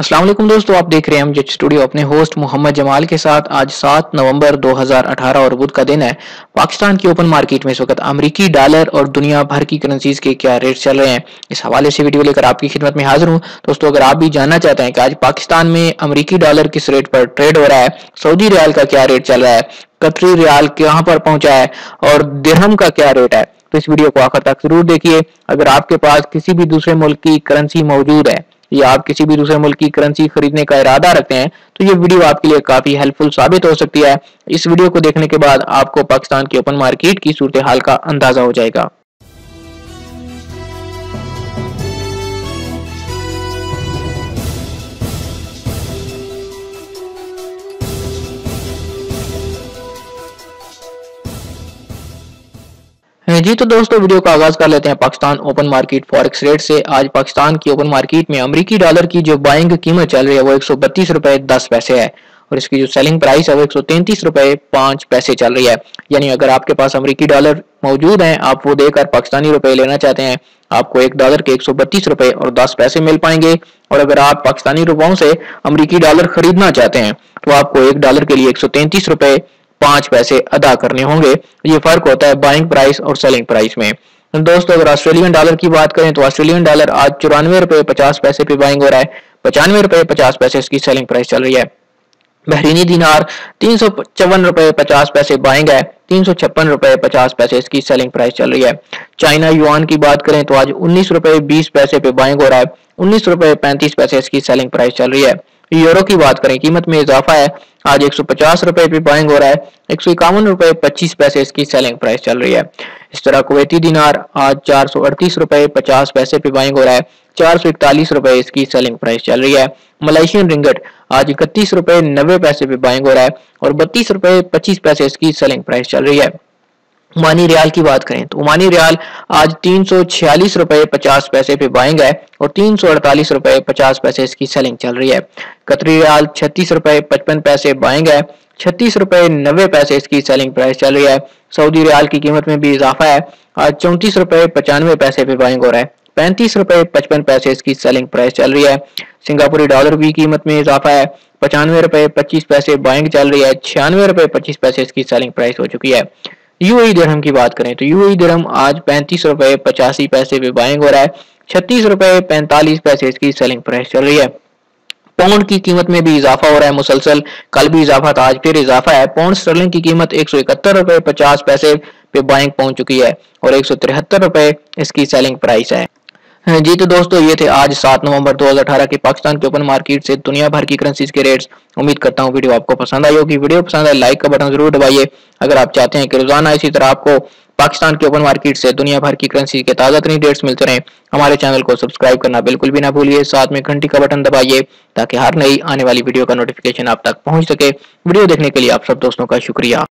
अस्सलाम वालेकुम दोस्तों, आप देख रहे हैं एमजेड स्टूडियो अपने होस्ट मोहम्मद जमाल के साथ। आज 7 नवंबर 2018 और बुध का दिन है। पाकिस्तान की ओपन मार्केट में इस वक्त अमेरिकी डॉलर और दुनिया भर की करेंसीज के क्या रेट चल रहे हैं, इस हवाले से वीडियो लेकर आपकी खिदमत में हाजिर हूं। दोस्तों, अगर आप भी जानना चाहते हैं कि आज पाकिस्तान में अमेरिकी डॉलर किस रेट पर ट्रेड हो रहा है, सऊदी रियाल का क्या रेट चल रहा है, कतरी रियाल कहां पर पहुंचा है और दिरहम का क्या रेट है, तो इस वीडियो को आखिर तक जरूर देखिए। अगर आपके पास किसी भी दूसरे मुल्क की करेंसी मौजूद है या आप किसी भी दूसरे मुल्क की करेंसी खरीदने का इरादा रखते हैं तो ये वीडियो आपके लिए काफी हेल्पफुल साबित हो सकती है। इस वीडियो को देखने के बाद आपको पाकिस्तान की ओपन मार्केट की सूरत हाल का अंदाजा हो जाएगा। जी तो दोस्तों, वीडियो का आगाज कर लेते हैं Pakistan open market forex rate से। आज पाकिस्तान की ओपन मार्केट में अमेरिकी डॉलर की जो बाइंग कीमत चल रही है वो 132 रुपए 10 पैसे है और इसकी जो सेलिंग प्राइस है वो 133 रुपए 5 पैसे चल रही है। यानी अगर आपके पास अमेरिकी डॉलर मौजूद हैं, आप वो देकर पाकिस्तानी रुपए लेना चाहते हैं, आपको एक डॉलर के 132 रुपए और 10 पैसे मिल पाएंगे। और अगर आप पाकिस्तानी रुपयों से अमेरिकी डॉलर खरीदना चाहते हैं तो आपको एक डॉलर के लिए 133 रुपए 5 पैसे अदा करने होंगे। ये फर्क होता है बाइंग प्राइस और सेलिंग प्राइस में। दोस्तों, अगर ऑस्ट्रेलियन डॉलर की बात करें तो ऑस्ट्रेलियन डॉलर आज 94 रुपए 50 पैसे पे बाइंग हो रहा है, 95 रुपए 50 पैसे इसकी सेलिंग प्राइस चल रही है। बहरीनी दिनार 355 रुपए 50 पैसे बाइंग है, 356 रुपए 50 पैसे इसकी सेलिंग प्राइस चल रही है। चाइना युआन की बात करें तो आज 19 रुपए 20 पैसे पे बाइंग हो रहा है, 19 रुपए 35 पैसे इसकी सेलिंग प्राइस चल रही है। यूरो की बात करें, कीमत में इजाफा है, आज 150 रुपए पे बाइंग हो रहा है, 151 रुपए 25 पैसे इसकी सेलिंग प्राइस चल रही है। इस तरह कुवैती दिनार आज 438 रुपए 50 पैसे पे बाइंग हो रहा है, 441 रुपए इसकी सेलिंग प्राइस चल रही है। मलेशियन रिंगट आज 31 रुपए 90 पैसे पे बाइंग हो रहा है और 32 रुपए 25 पैसे इसकी सेलिंग प्राइस चल रही है। ओमानी रियाल की बात करें तो ओमानी रियाल आज 346 रुपए 50 पैसे पे बाइंग है और 348 रुपए 50 पैसे इसकी सेलिंग चल रही है। कतरी रियाल 36 रुपए 55 पैसे बाइंग है, 36 रुपए 90 पैसे इसकी सेलिंग प्राइस चल रही है। सऊदी रियाल की कीमत में भी इजाफा है, आज 34 रुपए 95 पैसे पे बाइंग हो रहा है, 35 रुपए 55 पैसे इसकी सेलिंग प्राइस चल रही है। सिंगापुरी डॉलर की कीमत में इजाफा है, 95 रुपए 25 पैसे बाइंग चल रही है, 96 रुपए 25 पैसे इसकी सेलिंग प्राइस हो चुकी है। यूएई दिरहम की बात करें तो यूएई दिरहम आज 35 रुपए 85 पैसे पे बाइंग हो रहा है, 36 रुपए 45 पैसे इसकी सेलिंग प्राइस चल रही है। पाउंड की कीमत में भी इजाफा हो रहा है मुसलसल, कल भी इजाफा था, आज फिर इजाफा है। पाउंड स्टर्लिंग की कीमत 171 रुपए 50 पैसे पे बाइंग पहुंच चुकी है और 173 रुपए इसकी सेलिंग प्राइस है। जी तो दोस्तों, ये थे आज 7 नवंबर 2018 के पाकिस्तान के ओपन मार्केट से दुनिया भर की करेंसीज के रेट्स। उम्मीद करता हूँ वीडियो आपको पसंद आई होगी। वीडियो पसंद आए लाइक का बटन जरूर दबाइए। अगर आप चाहते हैं कि रोजाना इसी तरह आपको पाकिस्तान के ओपन मार्केट से दुनिया भर की करेंसी के ताज़ा तरीन रेट्स मिलते रहे, हमारे चैनल को सब्सक्राइब करना बिल्कुल भी ना भूलिए। साथ में घंटी का बटन दबाइए ताकि हर नई आने वाली वीडियो का नोटिफिकेशन आप तक पहुंच सके। वीडियो देखने के लिए आप सब दोस्तों का शुक्रिया।